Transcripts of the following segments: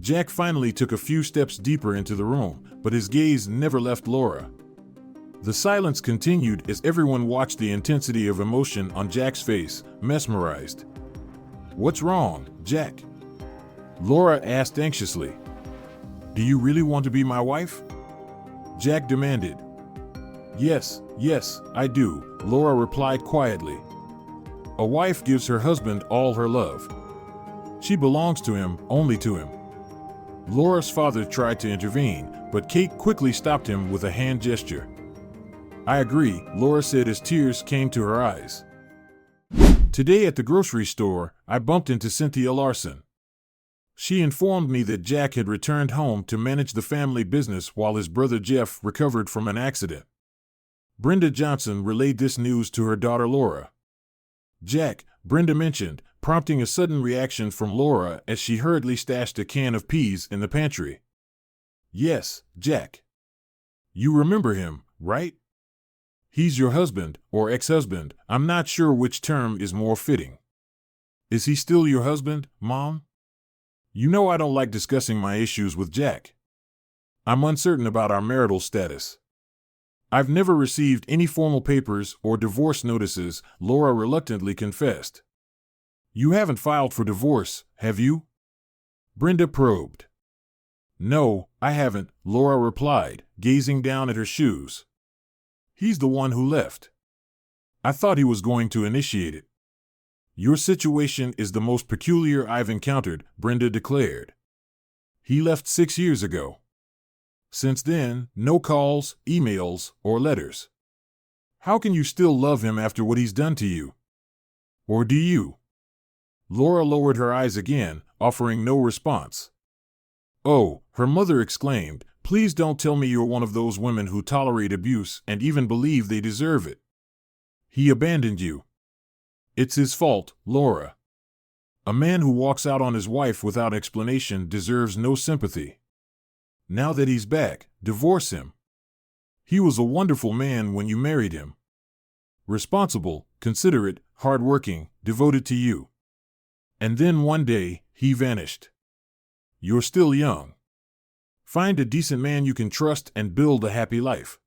Jack finally took a few steps deeper into the room, but his gaze never left Laura. The silence continued as everyone watched the intensity of emotion on Jack's face, mesmerized. "What's wrong, Jack?" Laura asked anxiously. "Do you really want to be my wife?" Jack demanded. Yes, I do," Laura replied quietly. "A wife gives her husband all her love. She belongs to him, only to him." Laura's father tried to intervene, but Kate quickly stopped him with a hand gesture. "I agree," Laura said as tears came to her eyes. "Today at the grocery store, I bumped into Cynthia Larson. She informed me that Jack had returned home to manage the family business while his brother Jeff recovered from an accident." Brenda Johnson relayed this news to her daughter Laura. "Jack," Brenda mentioned, prompting a sudden reaction from Laura as she hurriedly stashed a can of peas in the pantry. "Yes, Jack. You remember him, right? He's your husband, or ex-husband, I'm not sure which term is more fitting." "Is he still your husband, Mom?" "You know I don't like discussing my issues with Jack. I'm uncertain about our marital status. I've never received any formal papers or divorce notices," Laura reluctantly confessed. "You haven't filed for divorce, have you?" Brenda probed. "No, I haven't," Laura replied, gazing down at her shoes. "He's the one who left. I thought he was going to initiate it." "Your situation is the most peculiar I've encountered," Brenda declared. "He left 6 years ago. Since then, no calls, emails, or letters. How can you still love him after what he's done to you? Or do you?" Laura lowered her eyes again, offering no response. "Oh," her mother exclaimed, "please don't tell me you're one of those women who tolerate abuse and even believe they deserve it. He abandoned you. It's his fault, Laura. A man who walks out on his wife without explanation deserves no sympathy. Now that he's back, divorce him. He was a wonderful man when you married him. Responsible, considerate, hardworking, devoted to you. And then one day, he vanished. You're still young. Find a decent man you can trust and build a happy life.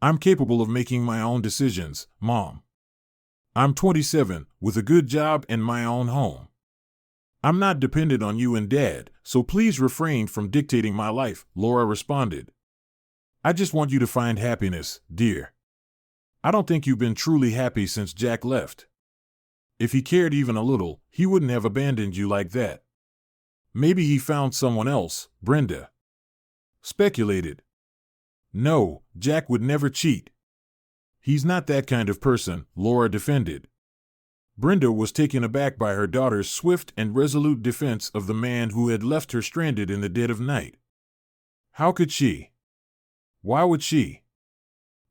I'm capable of making my own decisions, Mom. I'm 27, with a good job and my own home. I'm not dependent on you and Dad, so please refrain from dictating my life," Laura responded. "I just want you to find happiness, dear. I don't think you've been truly happy since Jack left. If he cared even a little, he wouldn't have abandoned you like that. Maybe he found someone else," Brenda speculated. "No, Jack would never cheat. He's not that kind of person," Laura defended. Brenda was taken aback by her daughter's swift and resolute defense of the man who had left her stranded in the dead of night. How could she? Why would she?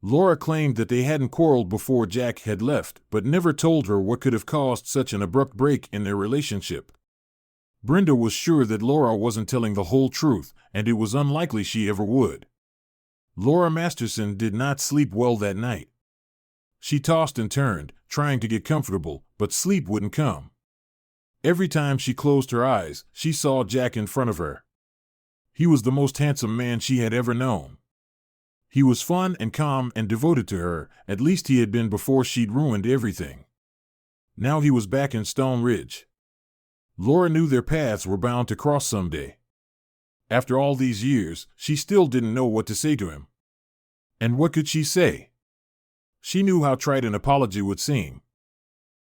Laura claimed that they hadn't quarreled before Jack had left, but never told her what could have caused such an abrupt break in their relationship. Brenda was sure that Laura wasn't telling the whole truth, and it was unlikely she ever would. Laura Masterson did not sleep well that night. She tossed and turned, trying to get comfortable, but sleep wouldn't come. Every time she closed her eyes, she saw Jack in front of her. He was the most handsome man she had ever known. He was fun and calm and devoted to her, at least he had been before she'd ruined everything. Now he was back in Stone Ridge. Laura knew their paths were bound to cross someday. After all these years, she still didn't know what to say to him. And what could she say? She knew how trite an apology would seem.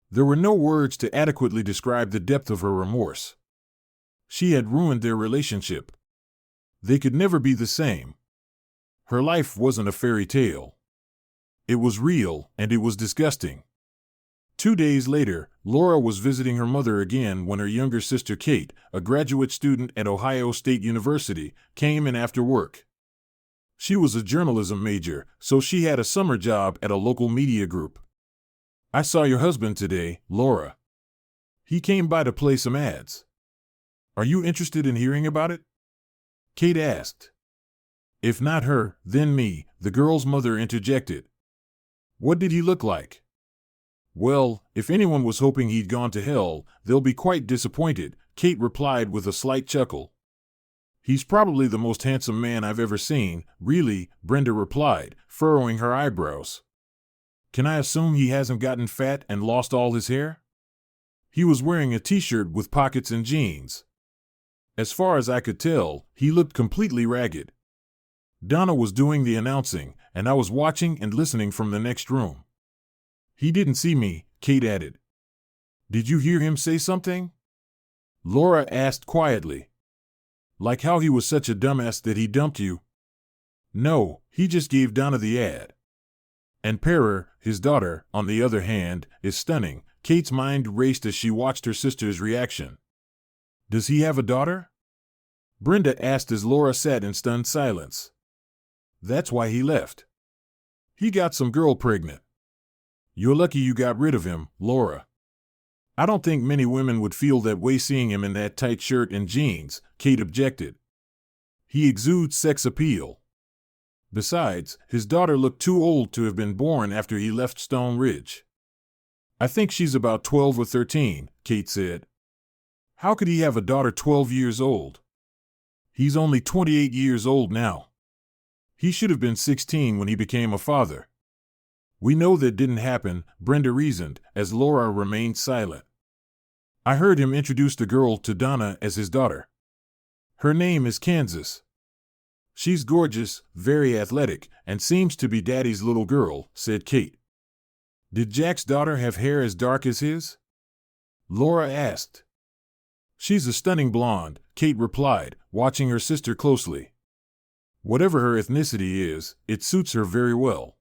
There were no words to adequately describe the depth of her remorse. She had ruined their relationship. They could never be the same. Her life wasn't a fairy tale. It was real, and it was disgusting. 2 days later, Laura was visiting her mother again when her younger sister Kate, a graduate student at Ohio State University, came in after work. She was a journalism major, so she had a summer job at a local media group. "I saw your husband today, Laura. He came by to play some ads. Are you interested in hearing about it?" Kate asked. "If not her, then me," the girl's mother interjected. "What did he look like?" "Well, if anyone was hoping he'd gone to hell, they'll be quite disappointed," Kate replied with a slight chuckle. He's probably the most handsome man I've ever seen, really, Brenda replied, furrowing her eyebrows. Can I assume he hasn't gotten fat and lost all his hair? He was wearing a t-shirt with pockets and jeans. As far as I could tell, he looked completely ragged. Donna was doing the announcing, and I was watching and listening from the next room. He didn't see me, Kate added. Did you hear him say something? Laura asked quietly. Like how he was such a dumbass that he dumped you? No, he just gave Donna the ad. And Perer, his daughter, on the other hand, is stunning. Kate's mind raced as she watched her sister's reaction. Does he have a daughter? Brenda asked as Laura sat in stunned silence. That's why he left. He got some girl pregnant. You're lucky you got rid of him, Laura. I don't think many women would feel that way seeing him in that tight shirt and jeans, Kate objected. He exudes sex appeal. Besides, his daughter looked too old to have been born after he left Stone Ridge. I think she's about 12 or 13, Kate said. How could he have a daughter 12 years old? He's only 28 years old now. He should have been 16 when he became a father. We know that didn't happen, Brenda reasoned, as Laura remained silent. I heard him introduce the girl to Donna as his daughter. Her name is Kansas. She's gorgeous, very athletic, and seems to be Daddy's little girl, said Kate. Did Jack's daughter have hair as dark as his? Laura asked. She's a stunning blonde, Kate replied, watching her sister closely. Whatever her ethnicity is, it suits her very well.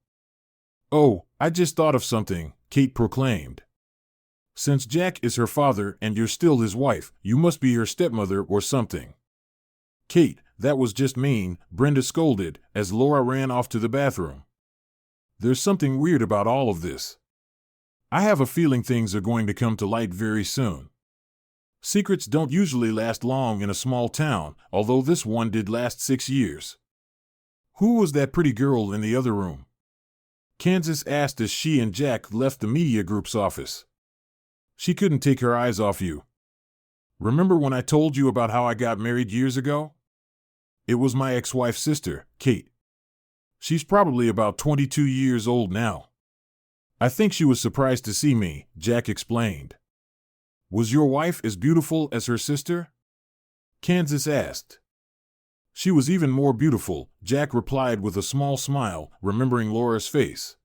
Oh, I just thought of something, Kate proclaimed. Since Jack is her father and you're still his wife, you must be her stepmother or something. Kate, that was just mean, Brenda scolded, as Laura ran off to the bathroom. There's something weird about all of this. I have a feeling things are going to come to light very soon. Secrets don't usually last long in a small town, although this one did last 6 years. Who was that pretty girl in the other room? Kansas asked as she and Jack left the media group's office. She couldn't take her eyes off you. Remember when I told you about how I got married years ago? It was my ex-wife's sister, Kate. She's probably about 22 years old now. I think she was surprised to see me, Jack explained. Was your wife as beautiful as her sister? Kansas asked. She was even more beautiful, Jack replied with a small smile, remembering Laura's face.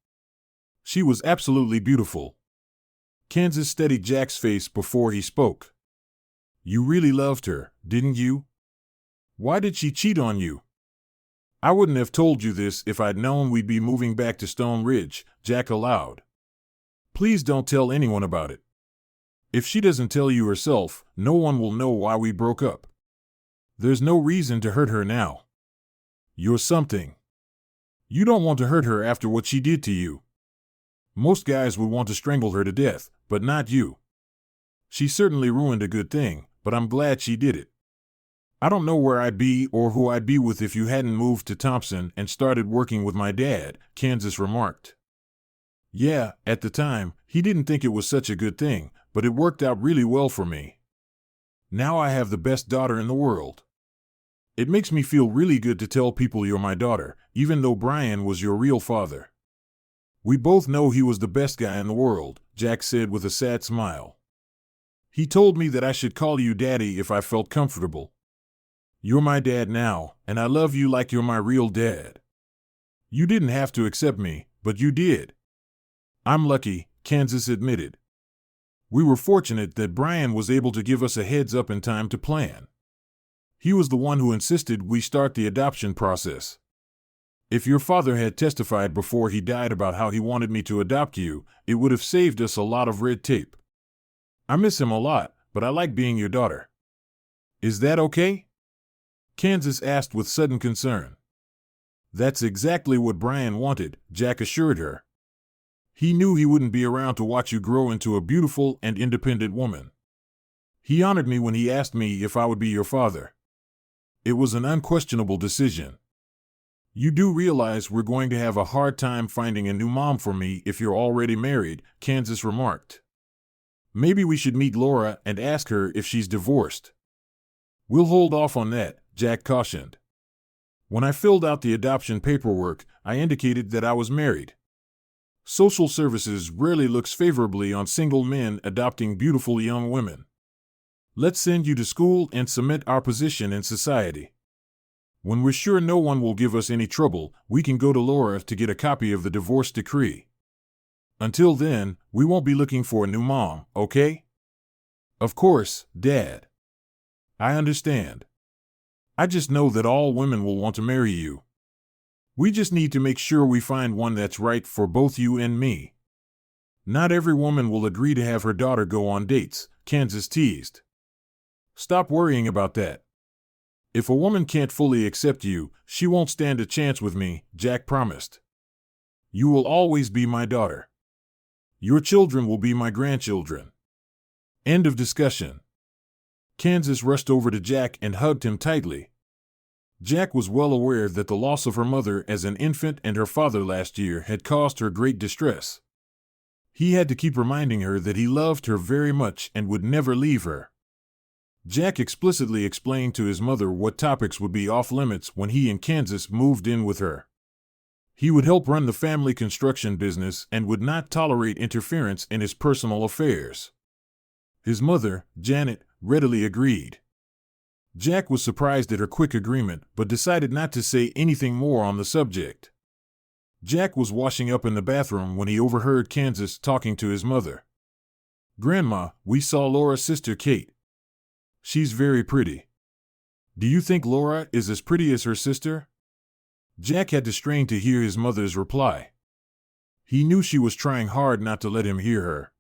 She was absolutely beautiful. Kansas steadied Jack's face before he spoke. You really loved her, didn't you? Why did she cheat on you? I wouldn't have told you this if I'd known we'd be moving back to Stone Ridge, Jack allowed. Please don't tell anyone about it. If she doesn't tell you herself, no one will know why we broke up. There's no reason to hurt her now. You're something. You don't want to hurt her after what she did to you. Most guys would want to strangle her to death, but not you. She certainly ruined a good thing, but I'm glad she did it. I don't know where I'd be or who I'd be with if you hadn't moved to Thompson and started working with my dad, Kansas remarked. Yeah, at the time, he didn't think it was such a good thing, but it worked out really well for me. Now I have the best daughter in the world. It makes me feel really good to tell people you're my daughter, even though Brian was your real father. We both know he was the best guy in the world, Jack said with a sad smile. He told me that I should call you Daddy if I felt comfortable. You're my dad now, and I love you like you're my real dad. You didn't have to accept me, but you did. I'm lucky, Kansas admitted. We were fortunate that Brian was able to give us a heads up in time to plan. He was the one who insisted we start the adoption process. If your father had testified before he died about how he wanted me to adopt you, it would have saved us a lot of red tape. I miss him a lot, but I like being your daughter. Is that okay? Kansas asked with sudden concern. That's exactly what Brian wanted, Jack assured her. He knew he wouldn't be around to watch you grow into a beautiful and independent woman. He honored me when he asked me if I would be your father. It was an unquestionable decision. You do realize we're going to have a hard time finding a new mom for me if you're already married, Kansas remarked. Maybe we should meet Laura and ask her if she's divorced. We'll hold off on that, Jack cautioned. When I filled out the adoption paperwork, I indicated that I was married. Social services rarely looks favorably on single men adopting beautiful young women. Let's send you to school and cement our position in society. When we're sure no one will give us any trouble, we can go to Laura to get a copy of the divorce decree. Until then, we won't be looking for a new mom, okay? Of course, Dad. I understand. I just know that all women will want to marry you. We just need to make sure we find one that's right for both you and me. Not every woman will agree to have her daughter go on dates, Kansas teased. Stop worrying about that. If a woman can't fully accept you, she won't stand a chance with me, Jack promised. You will always be my daughter. Your children will be my grandchildren. End of discussion. Kansas rushed over to Jack and hugged him tightly. Jack was well aware that the loss of her mother as an infant and her father last year had caused her great distress. He had to keep reminding her that he loved her very much and would never leave her. Jack explicitly explained to his mother what topics would be off-limits when he and Kansas moved in with her. He would help run the family construction business and would not tolerate interference in his personal affairs. His mother, Janet, readily agreed. Jack was surprised at her quick agreement, but decided not to say anything more on the subject. Jack was washing up in the bathroom when he overheard Kansas talking to his mother. "Grandma, we saw Laura's sister Kate. She's very pretty. Do you think Laura is as pretty as her sister?" Jack had to strain to hear his mother's reply. He knew she was trying hard not to let him hear her.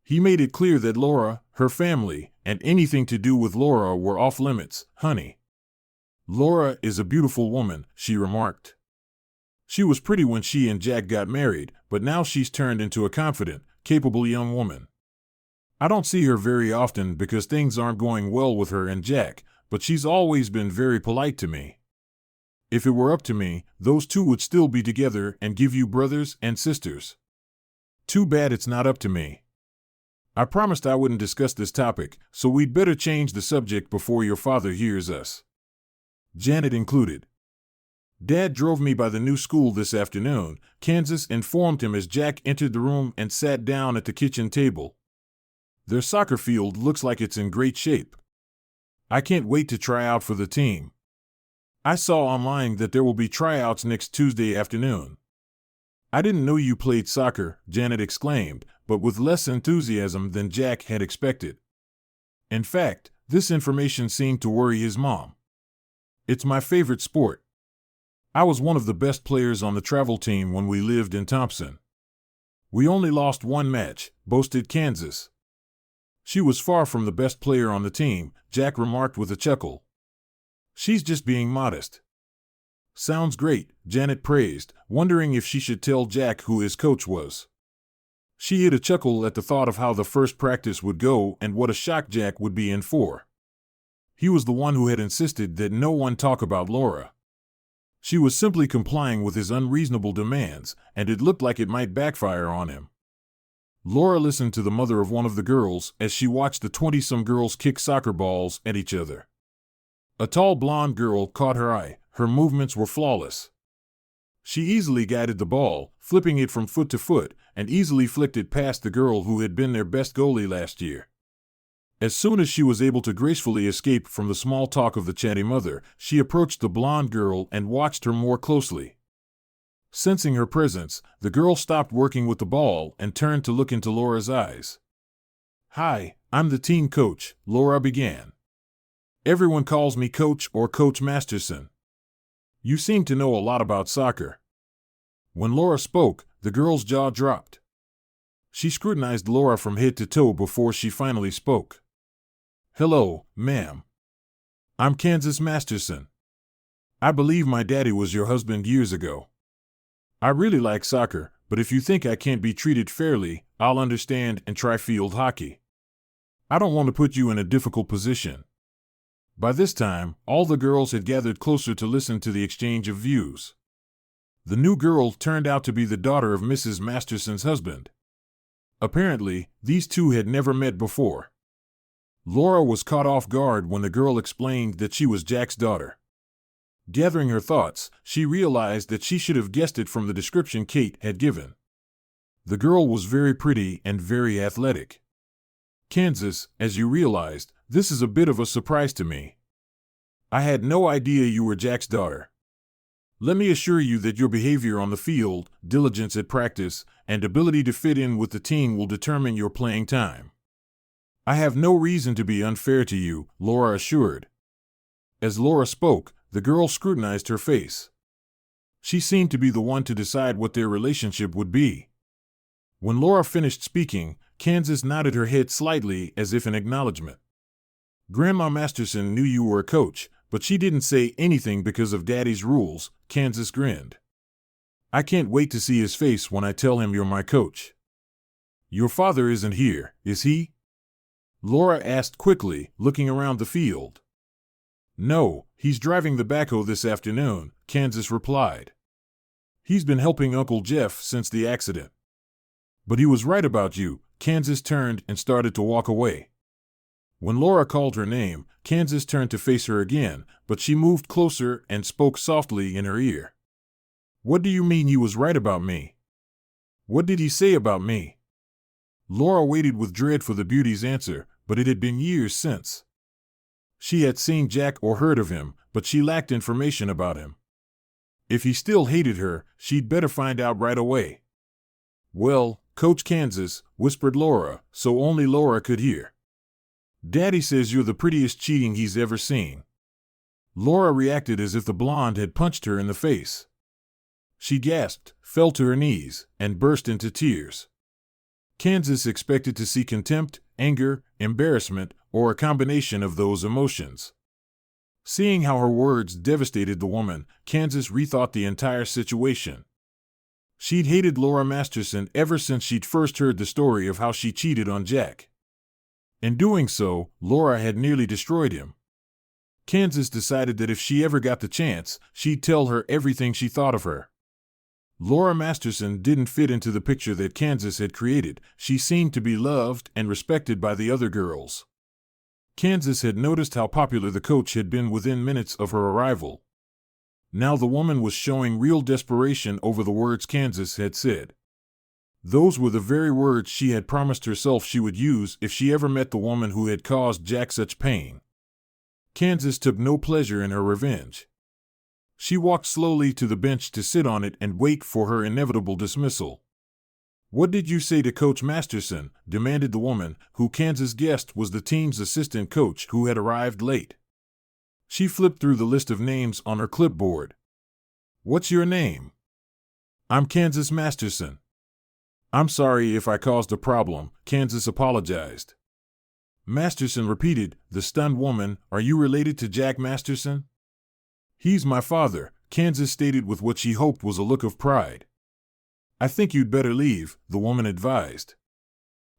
He made it clear that Laura, her family, and anything to do with Laura were off limits, honey. "Laura is a beautiful woman," she remarked. "She was pretty when she and Jack got married, but now she's turned into a confident, capable young woman. I don't see her very often because things aren't going well with her and Jack, but she's always been very polite to me. If it were up to me, those two would still be together and give you brothers and sisters. Too bad it's not up to me. I promised I wouldn't discuss this topic, so we'd better change the subject before your father hears us." Janet included. "Dad drove me by the new school this afternoon," Kansas informed him as Jack entered the room and sat down at the kitchen table. "Their soccer field looks like it's in great shape. I can't wait to try out for the team. I saw online that there will be tryouts next Tuesday afternoon." "I didn't know you played soccer," Janet exclaimed, but with less enthusiasm than Jack had expected. In fact, this information seemed to worry his mom. "It's my favorite sport. I was one of the best players on the travel team when we lived in Thompson. We only lost one match," boasted Kansas. "She was far from the best player on the team," Jack remarked with a chuckle. "She's just being modest." "Sounds great," Janet praised, wondering if she should tell Jack who his coach was. She hid a chuckle at the thought of how the first practice would go and what a shock Jack would be in for. He was the one who had insisted that no one talk about Laura. She was simply complying with his unreasonable demands, and it looked like it might backfire on him. Laura listened to the mother of one of the girls as she watched the 20-some girls kick soccer balls at each other. A tall blonde girl caught her eye. Her movements were flawless. She easily guided the ball, flipping it from foot to foot, and easily flicked it past the girl who had been their best goalie last year. As soon as she was able to gracefully escape from the small talk of the chatty mother, she approached the blonde girl and watched her more closely. Sensing her presence, the girl stopped working with the ball and turned to look into Laura's eyes. "Hi, I'm the team coach," Laura began. "Everyone calls me Coach or Coach Masterson. You seem to know a lot about soccer." When Laura spoke, the girl's jaw dropped. She scrutinized Laura from head to toe before she finally spoke. "Hello, ma'am. I'm Kansas Masterson. I believe my daddy was your husband years ago. I really like soccer, but if you think I can't be treated fairly, I'll understand and try field hockey. I don't want to put you in a difficult position." By this time, all the girls had gathered closer to listen to the exchange of views. The new girl turned out to be the daughter of Mrs. Masterson's husband. Apparently, these two had never met before. Laura was caught off guard when the girl explained that she was Jack's daughter. Gathering her thoughts, she realized that she should have guessed it from the description Kate had given. The girl was very pretty and very athletic. Kansas, as you realized, this is a bit of a surprise to me. I had no idea you were Jack's daughter. Let me assure you that your behavior on the field, diligence at practice, and ability to fit in with the team will determine your playing time. I have no reason to be unfair to you, Laura assured. As Laura spoke, the girl scrutinized her face. She seemed to be the one to decide what their relationship would be. When Laura finished speaking, Kansas nodded her head slightly as if in acknowledgement. Grandma Masterson knew you were a coach, but she didn't say anything because of Daddy's rules, Kansas grinned. I can't wait to see his face when I tell him you're my coach. Your father isn't here, is he? Laura asked quickly, looking around the field. No, he's driving the backhoe this afternoon, Kansas replied. He's been helping Uncle Jeff since the accident. But he was right about you. Kansas turned and started to walk away. When Laura called her name, Kansas turned to face her again, but she moved closer and spoke softly in her ear. What do you mean he was right about me? What did he say about me? Laura waited with dread for the beauty's answer, but it had been years since. She had seen Jack or heard of him, but she lacked information about him. If he still hated her, she'd better find out right away. Well, Coach Kansas, whispered Laura, so only Laura could hear. Daddy says you're the prettiest cheating he's ever seen. Laura reacted as if the blonde had punched her in the face. She gasped, fell to her knees, and burst into tears. Kansas expected to see contempt, anger, embarrassment, or a combination of those emotions. Seeing how her words devastated the woman, Kansas rethought the entire situation. She'd hated Laura Masterson ever since she'd first heard the story of how she cheated on Jack. In doing so, Laura had nearly destroyed him. Kansas decided that if she ever got the chance, she'd tell her everything she thought of her. Laura Masterson didn't fit into the picture that Kansas had created. She seemed to be loved and respected by the other girls. Kansas had noticed how popular the coach had been within minutes of her arrival. Now the woman was showing real desperation over the words Kansas had said. Those were the very words she had promised herself she would use if she ever met the woman who had caused Jack such pain. Kansas took no pleasure in her revenge. She walked slowly to the bench to sit on it and wait for her inevitable dismissal. What did you say to Coach Masterson? Demanded the woman, who Kansas guessed was the team's assistant coach who had arrived late. She flipped through the list of names on her clipboard. What's your name? I'm Kansas Masterson. I'm sorry if I caused a problem, Kansas apologized. Masterson repeated, the stunned woman, are you related to Jack Masterson? He's my father, Kansas stated with what she hoped was a look of pride. I think you'd better leave, the woman advised.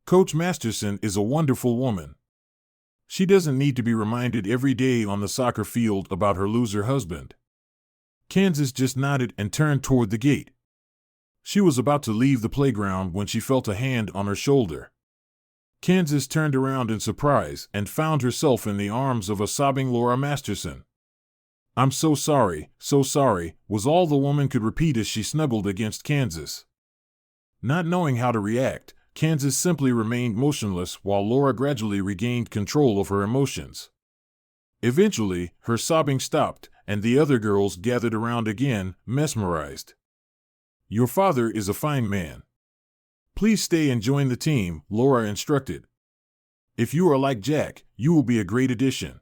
Coach Masterson is a wonderful woman. She doesn't need to be reminded every day on the soccer field about her loser husband. Kansas just nodded and turned toward the gate. She was about to leave the playground when she felt a hand on her shoulder. Kansas turned around in surprise and found herself in the arms of a sobbing Laura Masterson. I'm so sorry, was all the woman could repeat as she snuggled against Kansas. Not knowing how to react, Kansas simply remained motionless while Laura gradually regained control of her emotions. Eventually, her sobbing stopped, and the other girls gathered around again, mesmerized. Your father is a fine man. Please stay and join the team, Laura instructed. If you are like Jack, you will be a great addition.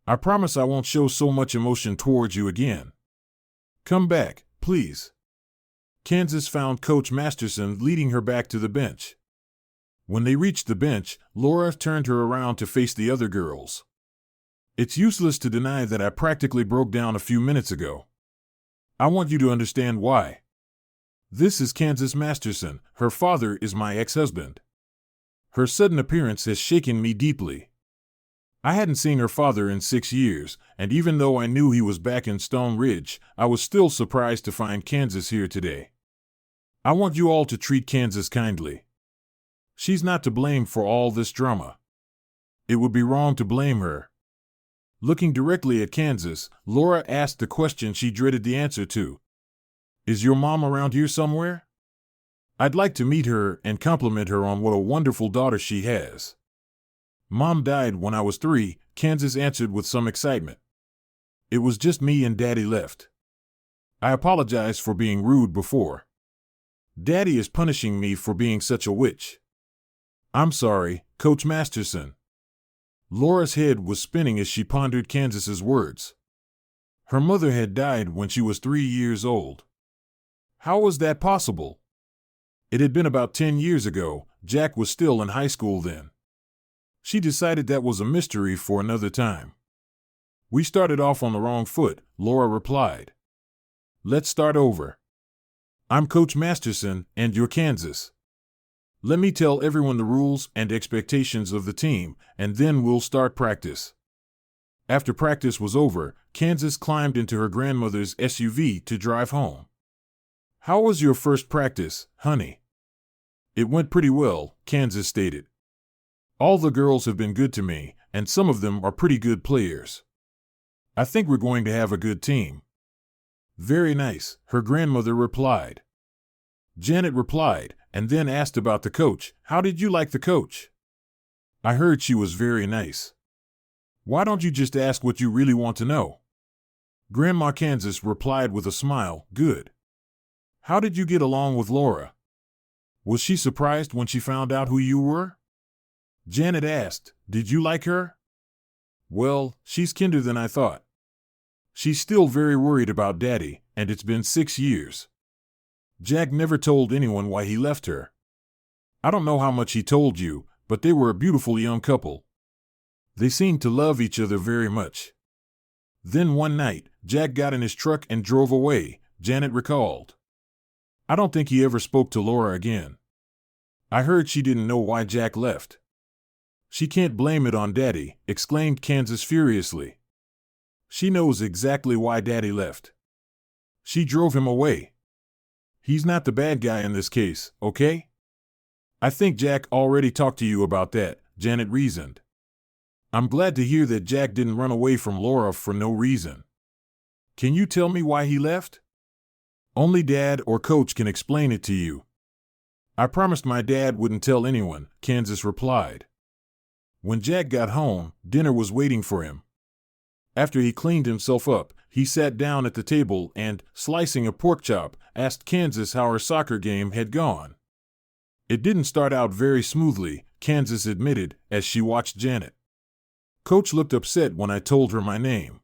I promise I won't show so much emotion towards you again. Come back, please. Kansas found Coach Masterson leading her back to the bench. When they reached the bench, Laura turned her around to face the other girls. It's useless to deny that I practically broke down a few minutes ago. I want you to understand why. This is Kansas Masterson. Her father is my ex-husband. Her sudden appearance has shaken me deeply. I hadn't seen her father in 6 years, and even though I knew he was back in Stone Ridge, I was still surprised to find Kansas here today. I want you all to treat Kansas kindly. She's not to blame for all this drama. It would be wrong to blame her. Looking directly at Kansas, Laura asked the question she dreaded the answer to. Is your mom around here somewhere? I'd like to meet her and compliment her on what a wonderful daughter she has. Mom died when I was 3, Kansas answered with some excitement. It was just me and Daddy left. I apologize for being rude before. Daddy is punishing me for being such a witch. I'm sorry, Coach Masterson. Laura's head was spinning as she pondered Kansas's words. Her mother had died when she was 3 years old. How was that possible? It had been about 10 years ago. Jack was still in high school then. She decided that was a mystery for another time. We started off on the wrong foot, Laura replied. Let's start over. I'm Coach Masterson, and you're Kansas. Let me tell everyone the rules and expectations of the team, and then we'll start practice. After practice was over, Kansas climbed into her grandmother's SUV to drive home. How was your first practice, honey? It went pretty well, Kansas stated. All the girls have been good to me, and some of them are pretty good players. I think we're going to have a good team. Very nice, her grandmother replied. Janet replied, and then asked about the coach. How did you like the coach? I heard she was very nice. Why don't you just ask what you really want to know? Grandma Kansas replied with a smile, good. How did you get along with Laura? Was she surprised when she found out who you were? Janet asked, did you like her? Well, she's kinder than I thought. She's still very worried about Daddy, and it's been 6 years. Jack never told anyone why he left her. I don't know how much he told you, but they were a beautiful young couple. They seemed to love each other very much. Then one night, Jack got in his truck and drove away, Janet recalled. I don't think he ever spoke to Laura again. I heard she didn't know why Jack left. She can't blame it on Daddy, exclaimed Kansas furiously. She knows exactly why Daddy left. She drove him away. He's not the bad guy in this case, okay? I think Jack already talked to you about that, Janet reasoned. I'm glad to hear that Jack didn't run away from Laura for no reason. Can you tell me why he left? Only Dad or Coach can explain it to you. I promised my dad wouldn't tell anyone, Kansas replied. When Jack got home, dinner was waiting for him. After he cleaned himself up, he sat down at the table and, slicing a pork chop, asked Kansas how her soccer game had gone. It didn't start out very smoothly, Kansas admitted, as she watched Janet. Coach looked upset when I told her my name.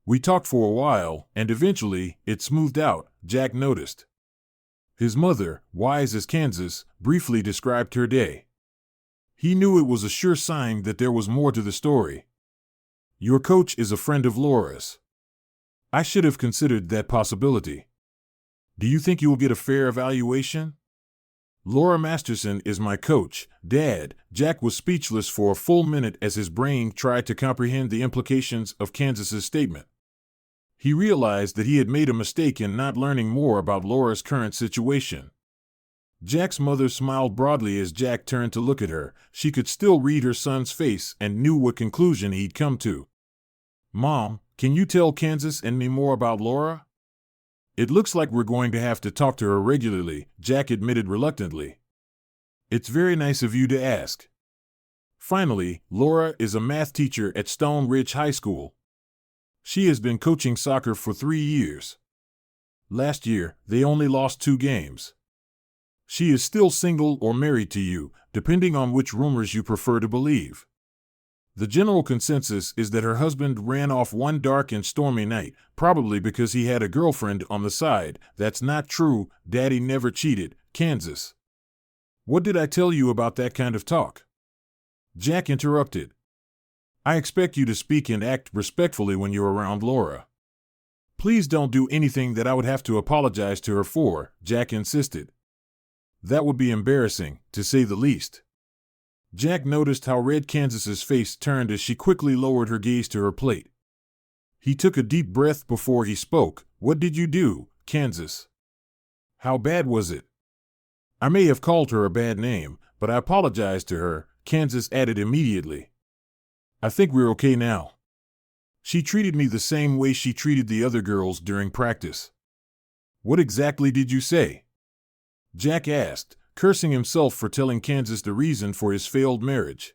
We talked for a while, and eventually, it smoothed out, Jack noticed. His mother, wise as Kansas, briefly described her day. He knew it was a sure sign that there was more to the story. Your coach is a friend of Laura's. I should have considered that possibility. Do you think you will get a fair evaluation? Laura Masterson is my coach, Dad. Jack was speechless for a full minute as his brain tried to comprehend the implications of Kansas's statement. He realized that he had made a mistake in not learning more about Laura's current situation. Jack's mother smiled broadly as Jack turned to look at her. She could still read her son's face and knew what conclusion he'd come to. Mom, can you tell Kansas and me more about Laura? It looks like we're going to have to talk to her regularly, Jack admitted reluctantly. It's very nice of you to ask. Finally, Laura is a math teacher at Stone Ridge High School. She has been coaching soccer for 3 years. Last year, they only lost 2 games. She is still single or married to you, depending on which rumors you prefer to believe. The general consensus is that her husband ran off one dark and stormy night, probably because he had a girlfriend on the side. That's not true, Daddy never cheated, Kansas. What did I tell you about that kind of talk? Jack interrupted. I expect you to speak and act respectfully when you're around Laura. Please don't do anything that I would have to apologize to her for, Jack insisted. That would be embarrassing, to say the least. Jack noticed how red Kansas's face turned as she quickly lowered her gaze to her plate. He took a deep breath before he spoke. What did you do, Kansas? How bad was it? I may have called her a bad name, but I apologized to her, Kansas added immediately. I think we're okay now. She treated me the same way she treated the other girls during practice. What exactly did you say? Jack asked, cursing himself for telling Kansas the reason for his failed marriage.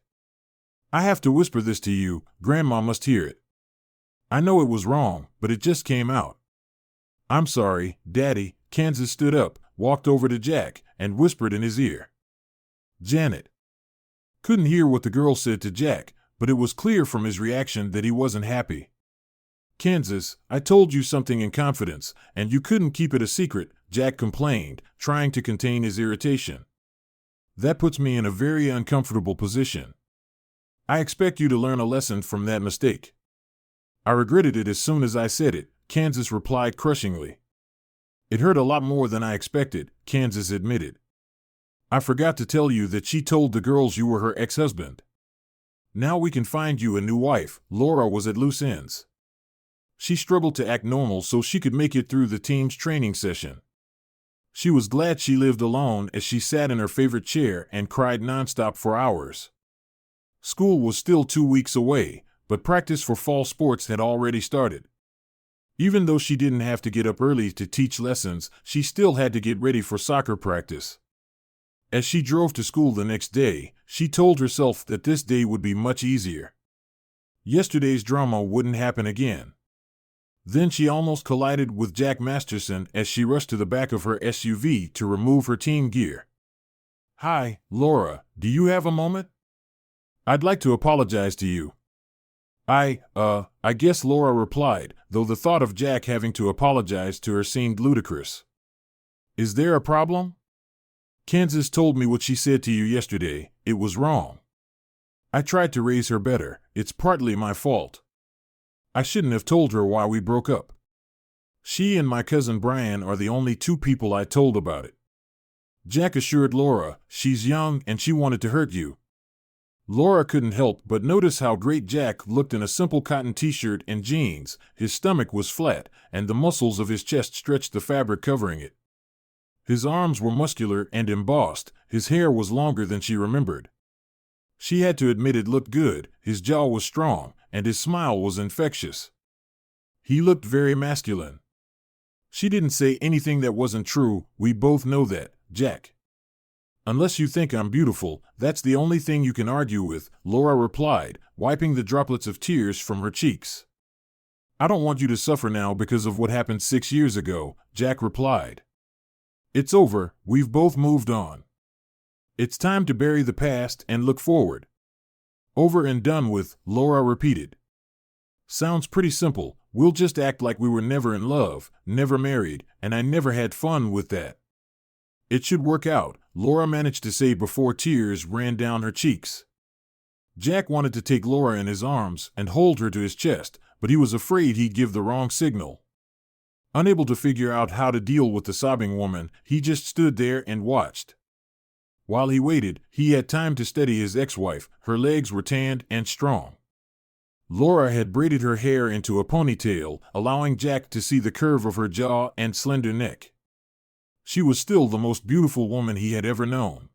I have to whisper this to you, Grandma must hear it. I know it was wrong, but it just came out. I'm sorry, Daddy. Kansas stood up, walked over to Jack, and whispered in his ear. Janet couldn't hear what the girl said to Jack, but it was clear from his reaction that he wasn't happy. Kansas, I told you something in confidence, and you couldn't keep it a secret, Jack complained, trying to contain his irritation. That puts me in a very uncomfortable position. I expect you to learn a lesson from that mistake. I regretted it as soon as I said it, Kansas replied crushingly. It hurt a lot more than I expected, Kansas admitted. I forgot to tell you that she told the girls you were her ex-husband. Now we can find you a new wife. Laura was at loose ends. She struggled to act normal so she could make it through the team's training session. She was glad she lived alone as she sat in her favorite chair and cried nonstop for hours. School was still 2 weeks away, but practice for fall sports had already started. Even though she didn't have to get up early to teach lessons, she still had to get ready for soccer practice. As she drove to school the next day, she told herself that this day would be much easier. Yesterday's drama wouldn't happen again. Then she almost collided with Jack Masterson as she rushed to the back of her SUV to remove her team gear. Hi, Laura, do you have a moment? I'd like to apologize to you. I guess Laura replied, though the thought of Jack having to apologize to her seemed ludicrous. Is there a problem? Kansas told me what she said to you yesterday. It was wrong. I tried to raise her better. It's partly my fault. I shouldn't have told her why we broke up. She and my cousin Brian are the only two people I told about it. Jack assured Laura, she's young and she wanted to hurt you. Laura couldn't help but notice how great Jack looked in a simple cotton t-shirt and jeans. His stomach was flat, and the muscles of his chest stretched the fabric covering it. His arms were muscular and embossed. His hair was longer than she remembered. She had to admit it looked good. His jaw was strong, and his smile was infectious. He looked very masculine. She didn't say anything that wasn't true. We both know that, Jack. Unless you think I'm beautiful, that's the only thing you can argue with, Laura replied, wiping the droplets of tears from her cheeks. I don't want you to suffer now because of what happened 6 years ago, Jack replied. It's over, we've both moved on. It's time to bury the past and look forward. Over and done with, Laura repeated. Sounds pretty simple. We'll just act like we were never in love, never married, and I never had fun with that. It should work out, Laura managed to say before tears ran down her cheeks. Jack wanted to take Laura in his arms and hold her to his chest, but he was afraid he'd give the wrong signal. Unable to figure out how to deal with the sobbing woman, he just stood there and watched. While he waited, he had time to steady his ex-wife. Her legs were tanned and strong. Laura had braided her hair into a ponytail, allowing Jack to see the curve of her jaw and slender neck. She was still the most beautiful woman he had ever known.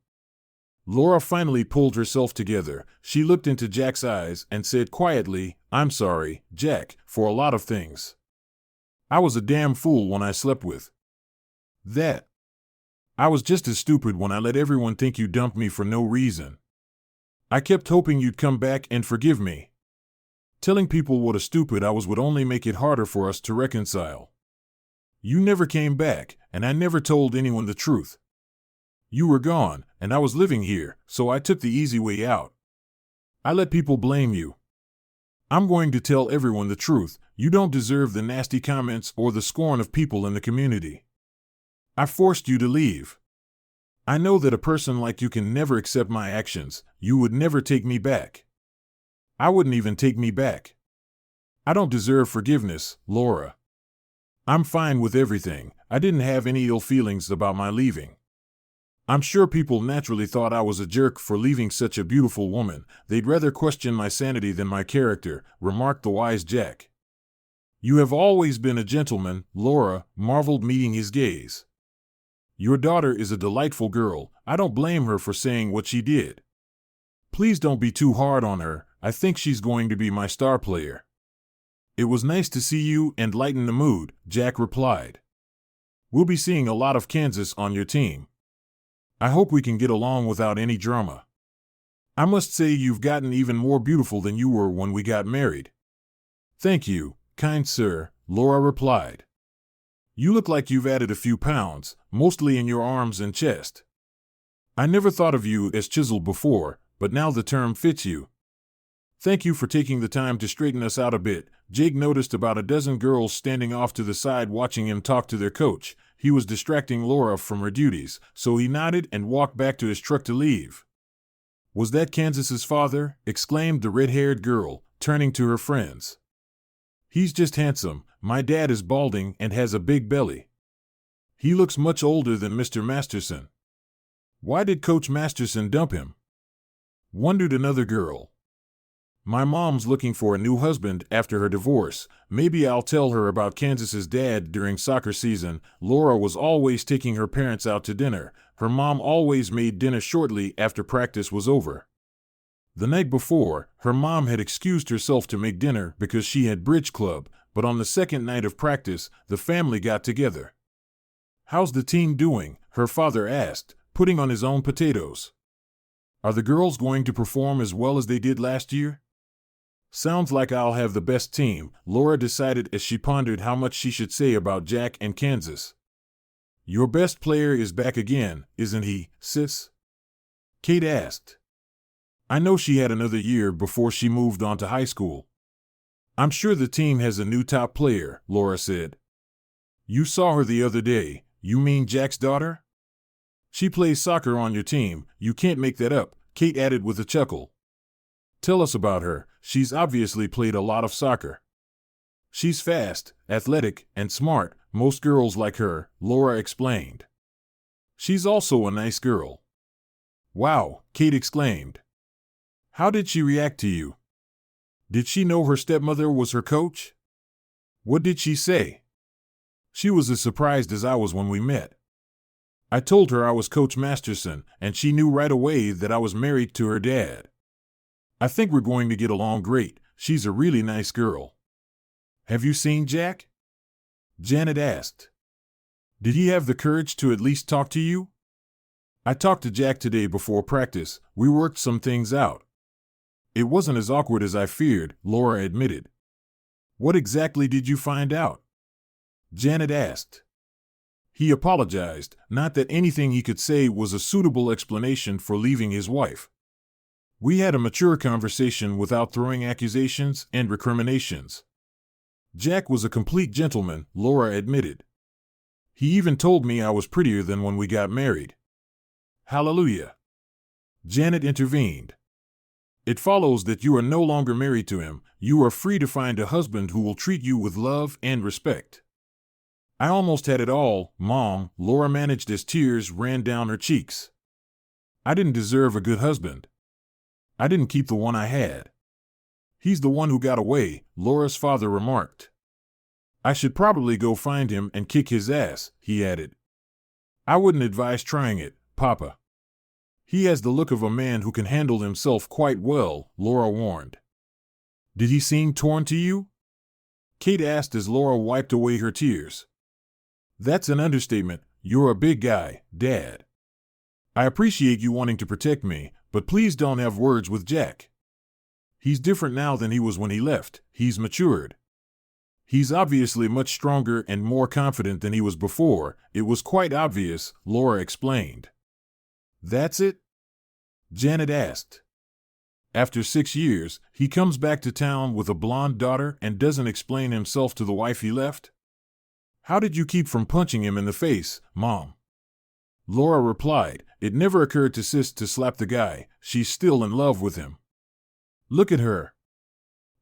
Laura finally pulled herself together. She looked into Jack's eyes and said quietly, I'm sorry, Jack, for a lot of things. I was a damn fool when I slept with that. I was just as stupid when I let everyone think you dumped me for no reason. I kept hoping you'd come back and forgive me. Telling people what a stupid I was would only make it harder for us to reconcile. You never came back, and I never told anyone the truth. You were gone, and I was living here, so I took the easy way out. I let people blame you. I'm going to tell everyone the truth. You don't deserve the nasty comments or the scorn of people in the community. I forced you to leave. I know that a person like you can never accept my actions. You would never take me back. I wouldn't even take me back. I don't deserve forgiveness, Laura. I'm fine with everything. I didn't have any ill feelings about my leaving. I'm sure people naturally thought I was a jerk for leaving such a beautiful woman. They'd rather question my sanity than my character, remarked the wise Jack. You have always been a gentleman, Laura marveled, meeting his gaze. Your daughter is a delightful girl. I don't blame her for saying what she did. Please don't be too hard on her. I think she's going to be my star player." "It was nice to see you and lighten the mood," Jack replied. "We'll be seeing a lot of Kansas on your team. I hope we can get along without any drama. I must say you've gotten even more beautiful than you were when we got married." "Thank you, kind sir," Laura replied. "You look like you've added a few pounds, mostly in your arms and chest. I never thought of you as chiseled before, but now the term fits you." "Thank you for taking the time to straighten us out a bit." Jake noticed about a dozen girls standing off to the side watching him talk to their coach. He was distracting Laura from her duties, so he nodded and walked back to his truck to leave. "Was that Kansas's father?" exclaimed the red-haired girl, turning to her friends. "He's just handsome. My dad is balding and has a big belly. He looks much older than Mr. Masterson. Why did Coach Masterson dump him?" wondered another girl. "My mom's looking for a new husband after her divorce. Maybe I'll tell her about Kansas's dad during soccer season." Laura was always taking her parents out to dinner. Her mom always made dinner shortly after practice was over. The night before, her mom had excused herself to make dinner because she had bridge club, but on the second night of practice, the family got together. "How's the team doing?" her father asked, putting on his own potatoes. "Are the girls going to perform as well as they did last year?" "Sounds like I'll have the best team," Laura decided as she pondered how much she should say about Jack and Kansas. "Your best player is back again, isn't he, sis?" Kate asked. "I know she had another year before she moved on to high school." "I'm sure the team has a new top player," Laura said. "You saw her the other day. You mean Jack's daughter? She plays soccer on your team. You can't make that up," Kate added with a chuckle. "Tell us about her. She's obviously played a lot of soccer." "She's fast, athletic, and smart. Most girls like her," Laura explained. "She's also a nice girl." "Wow," Kate exclaimed. "How did she react to you? Did she know her stepmother was her coach? What did she say?" "She was as surprised as I was when we met. I told her I was Coach Masterson, and she knew right away that I was married to her dad. I think we're going to get along great. She's a really nice girl." "Have you seen Jack?" Janet asked. "Did he have the courage to at least talk to you?" "I talked to Jack today before practice. We worked some things out. It wasn't as awkward as I feared," Laura admitted. "What exactly did you find out?" Janet asked. "He apologized, not that anything he could say was a suitable explanation for leaving his wife. We had a mature conversation without throwing accusations and recriminations. Jack was a complete gentleman," Laura admitted. "He even told me I was prettier than when we got married." "Hallelujah." Janet intervened. "It follows that you are no longer married to him. You are free to find a husband who will treat you with love and respect." "I almost had it all, Mom," Laura managed as tears ran down her cheeks. "I didn't deserve a good husband. I didn't keep the one I had." "He's the one who got away," Laura's father remarked. "I should probably go find him and kick his ass," he added. "I wouldn't advise trying it, Papa. He has the look of a man who can handle himself quite well," Laura warned. "Did he seem torn to you?" Kate asked as Laura wiped away her tears. "That's an understatement. You're a big guy, Dad. I appreciate you wanting to protect me, but please don't have words with Jack. He's different now than he was when he left. He's matured. He's obviously much stronger and more confident than he was before. It was quite obvious," Laura explained. "That's it?" Janet asked. "After 6 years, he comes back to town with a blonde daughter and doesn't explain himself to the wife he left? How did you keep from punching him in the face, Mom?" Laura replied, "It never occurred to Sis to slap the guy. She's still in love with him. Look at her.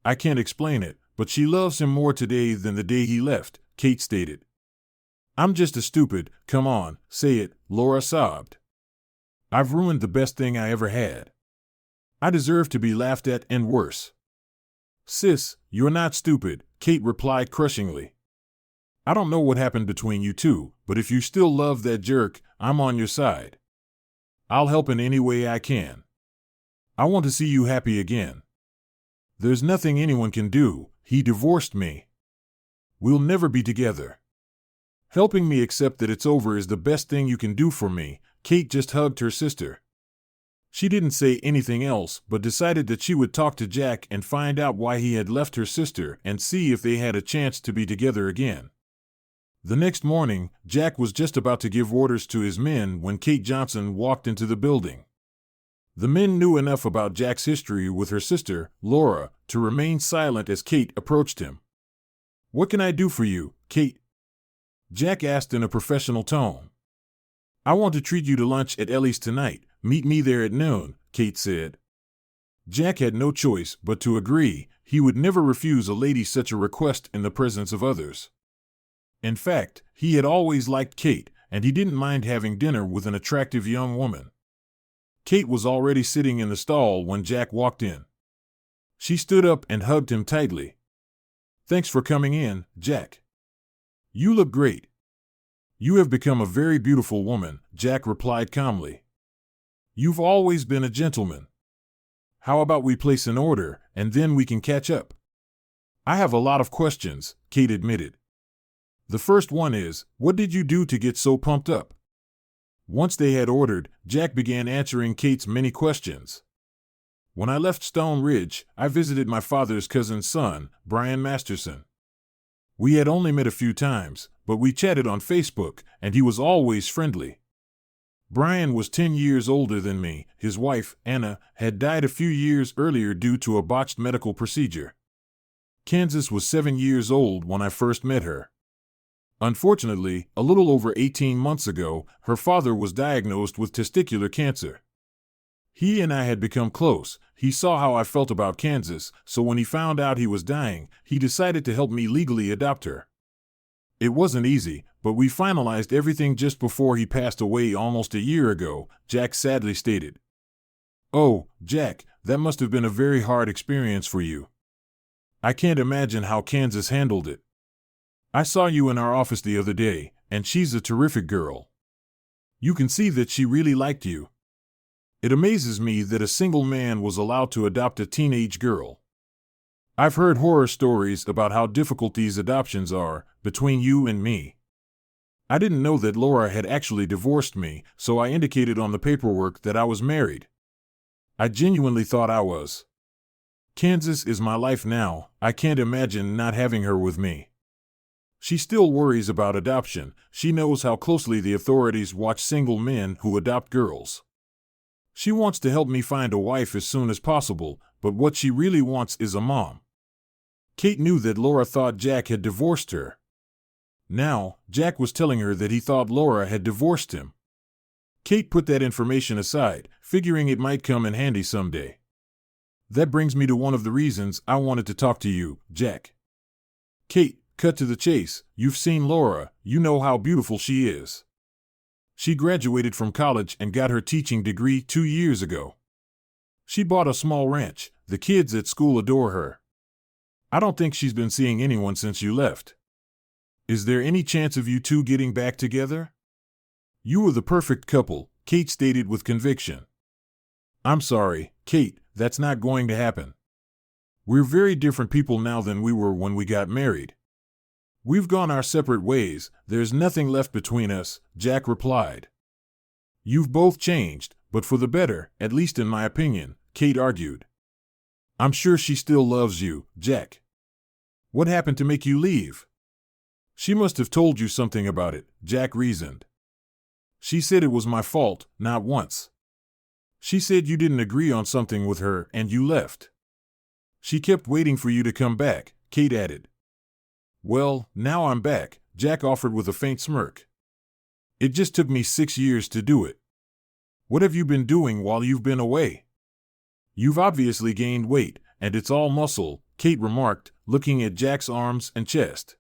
I can't explain it, but she loves him more today than the day he left," Kate stated. "I'm just a stupid. Come on, say it," Laura sobbed. "I've ruined the best thing I ever had. I deserve to be laughed at and worse." "Sis, you're not stupid," Kate replied crushingly. "I don't know what happened between you two, but if you still love that jerk, I'm on your side. I'll help in any way I can. I want to see you happy again." There's nothing anyone can do. He divorced me. We'll never be together. Helping me accept that it's over is the best thing you can do for me. Kate just hugged her sister. She didn't say anything else, but decided that she would talk to Jack and find out why he had left her sister and see if they had a chance to be together again. The next morning, Jack was just about to give orders to his men when Kate Johnson walked into the building. The men knew enough about Jack's history with her sister, Laura, to remain silent as Kate approached him. "What can I do for you, Kate?" Jack asked in a professional tone. "I want to treat you to lunch at Ellie's tonight. Meet me there at noon," Kate said. Jack had no choice but to agree. He would never refuse a lady such a request in the presence of others. In fact, he had always liked Kate, and he didn't mind having dinner with an attractive young woman. Kate was already sitting in the stall when Jack walked in. She stood up and hugged him tightly. "Thanks for coming in, Jack. You look great." "You have become a very beautiful woman," Jack replied calmly. "You've always been a gentleman. How about we place an order, and then we can catch up?" "I have a lot of questions," Kate admitted. "The first one is, what did you do to get so pumped up?" Once they had ordered, Jack began answering Kate's many questions. "When I left Stone Ridge, I visited my father's cousin's son, Brian Masterson. We had only met a few times, but we chatted on Facebook, and he was always friendly. Brian was 10 years older than me. His wife, Anna, had died a few years earlier due to a botched medical procedure. Kansas was 7 years old when I first met her. Unfortunately, a little over 18 months ago, her father was diagnosed with testicular cancer. He and I had become close. He saw how I felt about Kansas, so when he found out he was dying, he decided to help me legally adopt her. It wasn't easy, but we finalized everything just before he passed away almost a year ago," Jack sadly stated. "Oh, Jack, that must have been a very hard experience for you. I can't imagine how Kansas handled it. I saw you in our office the other day, and she's a terrific girl. You can see that she really liked you. It amazes me that a single man was allowed to adopt a teenage girl. I've heard horror stories about how difficult these adoptions are, between you and me. I didn't know that Laura had actually divorced me, so I indicated on the paperwork that I was married. I genuinely thought I was. Kansas is my life now. I can't imagine not having her with me. She still worries about adoption. She knows how closely the authorities watch single men who adopt girls. She wants to help me find a wife as soon as possible, but what she really wants is a mom." Kate knew that Laura thought Jack had divorced her. Now, Jack was telling her that he thought Laura had divorced him. Kate put that information aside, figuring it might come in handy someday. "That brings me to one of the reasons I wanted to talk to you, Jack." "Kate, cut to the chase. You've seen Laura. You know how beautiful she is. She graduated from college and got her teaching degree 2 years ago. She bought a small ranch. The kids at school adore her. I don't think she's been seeing anyone since you left. Is there any chance of you two getting back together? You were the perfect couple," Kate stated with conviction. "I'm sorry, Kate, that's not going to happen. We're very different people now than we were when we got married. We've gone our separate ways. There's nothing left between us," Jack replied. "You've both changed, but for the better, at least in my opinion," Kate argued. "I'm sure she still loves you, Jack. What happened to make you leave?" "She must have told you something about it," Jack reasoned. "She said it was my fault, not once. She said you didn't agree on something with her and you left. She kept waiting for you to come back," Kate added. "Well, now I'm back," Jack offered with a faint smirk. "It just took me 6 years to do it. What have you been doing while you've been away?" "You've obviously gained weight, and it's all muscle," Kate remarked, looking at Jack's arms and chest.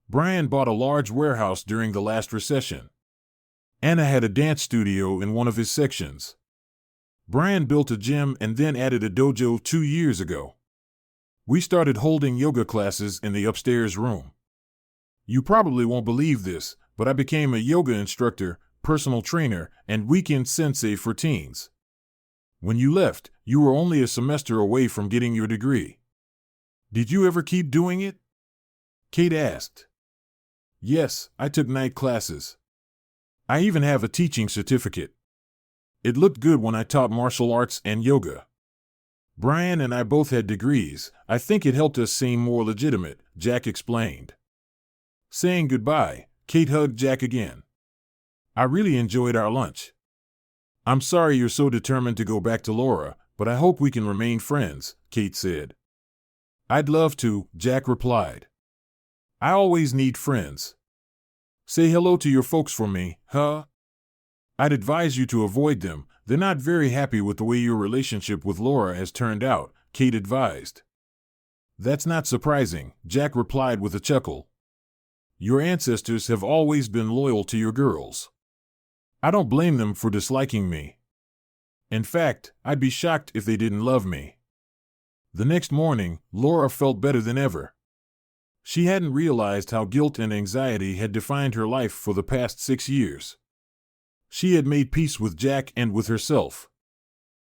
"Brian bought a large warehouse during the last recession. Anna had a dance studio in one of his sections. Brian built a gym and then added a dojo 2 years ago. We started holding yoga classes in the upstairs room. You probably won't believe this, but I became a yoga instructor, personal trainer, and weekend sensei for teens. When you left, you were only a semester away from getting your degree. Did you ever keep doing it? Kate asked. Yes, I took night classes. I even have a teaching certificate. It looked good when I taught martial arts and yoga. Brian and I both had degrees. I think it helped us seem more legitimate, Jack explained. Saying goodbye, Kate hugged Jack again. I really enjoyed our lunch. I'm sorry you're so determined to go back to Laura, but I hope we can remain friends, Kate said. I'd love to, Jack replied. I always need friends. Say hello to your folks for me, huh? I'd advise you to avoid them. They're not very happy with the way your relationship with Laura has turned out, Kate advised. That's not surprising, Jack replied with a chuckle. Your ancestors have always been loyal to your girls. I don't blame them for disliking me. In fact, I'd be shocked if they didn't love me. The next morning, Laura felt better than ever. She hadn't realized how guilt and anxiety had defined her life for the past 6 years. She had made peace with Jack and with herself.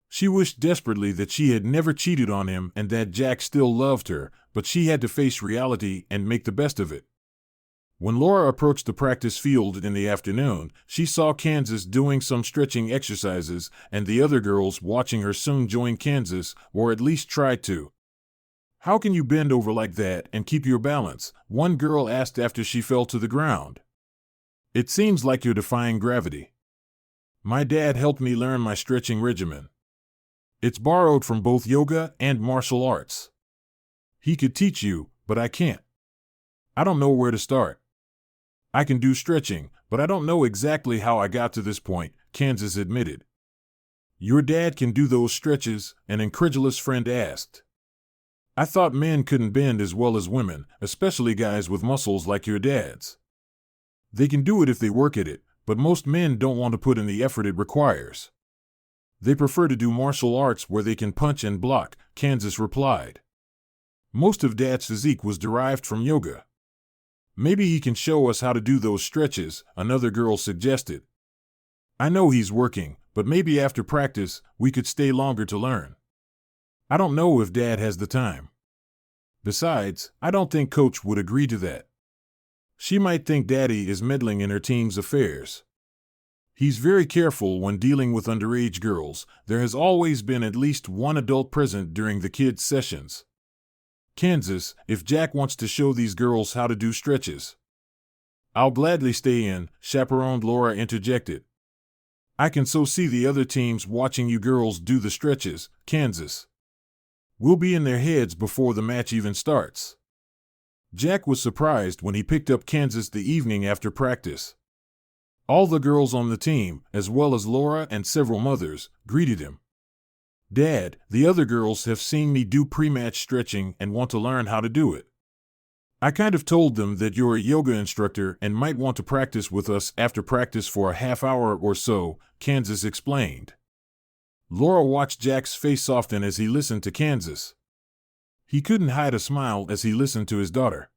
She wished desperately that she had never cheated on him and that Jack still loved her, but she had to face reality and make the best of it. When Laura approached the practice field in the afternoon, she saw Kansas doing some stretching exercises and the other girls watching her soon join Kansas, or at least try to. How can you bend over like that and keep your balance? One girl asked after she fell to the ground. It seems like you're defying gravity. My dad helped me learn my stretching regimen. It's borrowed from both yoga and martial arts. He could teach you, but I can't. I don't know where to start. I can do stretching, but I don't know exactly how I got to this point, Kansas admitted. Your dad can do those stretches, an incredulous friend asked. I thought men couldn't bend as well as women, especially guys with muscles like your dad's. They can do it if they work at it, but most men don't want to put in the effort it requires. They prefer to do martial arts where they can punch and block, Kansas replied. Most of Dad's physique was derived from yoga. Maybe he can show us how to do those stretches, another girl suggested. I know he's working, but maybe after practice, we could stay longer to learn. I don't know if Dad has the time. Besides, I don't think Coach would agree to that. She might think Daddy is meddling in her team's affairs. He's very careful when dealing with underage girls. There has always been at least one adult present during the kids' sessions. Kansas, if Jack wants to show these girls how to do stretches. I'll gladly stay in, chaperoned Laura interjected. I can so see the other teams watching you girls do the stretches, Kansas. We'll be in their heads before the match even starts. Jack was surprised when he picked up Kansas the evening after practice. All the girls on the team, as well as Laura and several mothers, greeted him. Dad, the other girls have seen me do pre-match stretching and want to learn how to do it. I kind of told them that you're a yoga instructor and might want to practice with us after practice for a half hour or so, Kansas explained. Laura watched Jack's face soften as he listened to Kansas. He couldn't hide a smile as he listened to his daughter.